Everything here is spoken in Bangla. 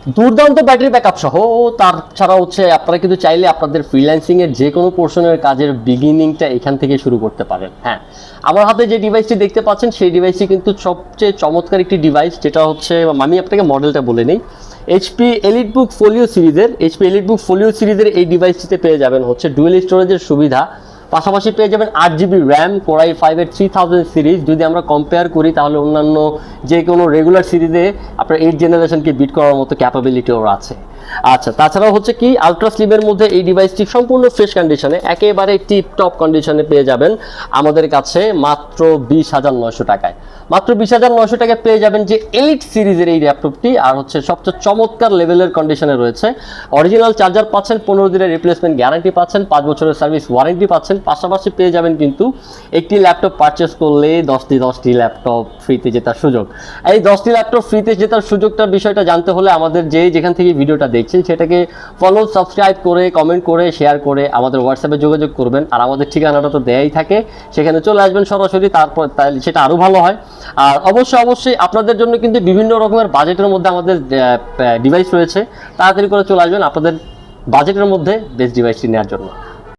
দুর্দান্ত ব্যাটারি ব্যাকআপ সহ তার ছাড়া হচ্ছে আপনারা কিন্তু চাইলে আপনাদের ফ্রিল্যান্সিং এর যে কোনো পোর্শনের কাজের বিগিনিংটা এখান থেকে শুরু করতে পারেন। হ্যাঁ, আমার হাতে যে ডিভাইসটি দেখতে পাচ্ছেন সেই ডিভাইসটি কিন্তু সবচেয়ে চমৎকার একটি ডিভাইস, যেটা হচ্ছে আমি আপনাকে মডেলটা বলে নিই। এইচপি এলিটবুক ফোলিও সিরিজের এই ডিভাইসটিতে পেয়ে যাবেন হচ্ছে ডুয়েল স্টোরেজের সুবিধা, পাশাপাশি পেয়ে যাবেন 8GB র্যাম, কোরাই 5-এর 3000 সিরিজ। যদি আমরা কম্পেয়ার করি তাহলে অন্যান্য যে কোনো রেগুলার সিরিজে আপনার 8th জেনারেশনকে বিট করার মতো ক্যাপাবিলিটিও আছে। আচ্ছা, তাছাড়াও হচ্ছে কি আলট্রা স্লিমের মধ্যে এই ডিভাইসটি সম্পূর্ণ ফ্রেশ কন্ডিশনে, একেবারে টিপ টপ কন্ডিশনে পেয়ে যাবেন আমাদের কাছে মাত্র 20,900 টাকায়। মাত্র 20,900 টাকায় পেয়ে যাবেন যে এলিট সিরিজের এই ল্যাপটপটি, আর হচ্ছে সবচেয়ে চমৎকার লেভেলের কন্ডিশনে রয়েছে। অরিজিনাল চার্জার পাচ্ছেন, 15 দিনের রিপ্লেসমেন্ট গ্যারান্টি পাচ্ছেন, 5 বছরের সার্ভিস ওয়ারেন্টি পাচ্ছেন। পাশাপাশি পেয়ে যাবেন কিন্তু একটি ল্যাপটপ পারচেস করলে 10টি ল্যাপটপ ফ্রিতে জেতার সুযোগ। এই 10টি ল্যাপটপ ফ্রিতে জেতার সুযোগটার বিষয়টা জানতে হলে আমাদের যেখান থেকে ভিডিওটা দেখছেন সেটাকে ফলো, সাবস্ক্রাইব করে, কমেন্ট করে, শেয়ার করে আমাদের হোয়াটসঅ্যাপে যোগাযোগ করবেন। আর আমাদের ঠিকানাটা তো দেয়াই থাকে, সেখানে চলে আসবেন সরাসরি, তারপর তাহলে সেটা আরও ভালো হয়। আর অবশ্যই আপনাদের জন্য কিন্তু বিভিন্ন রকমের বাজেটের মধ্যে আমাদের ডিভাইস রয়েছে, তাড়াতাড়ি করে চলে আসবেন আপনাদের বাজেটের মধ্যে বেস্ট ডিভাইসটি নেওয়ার জন্য।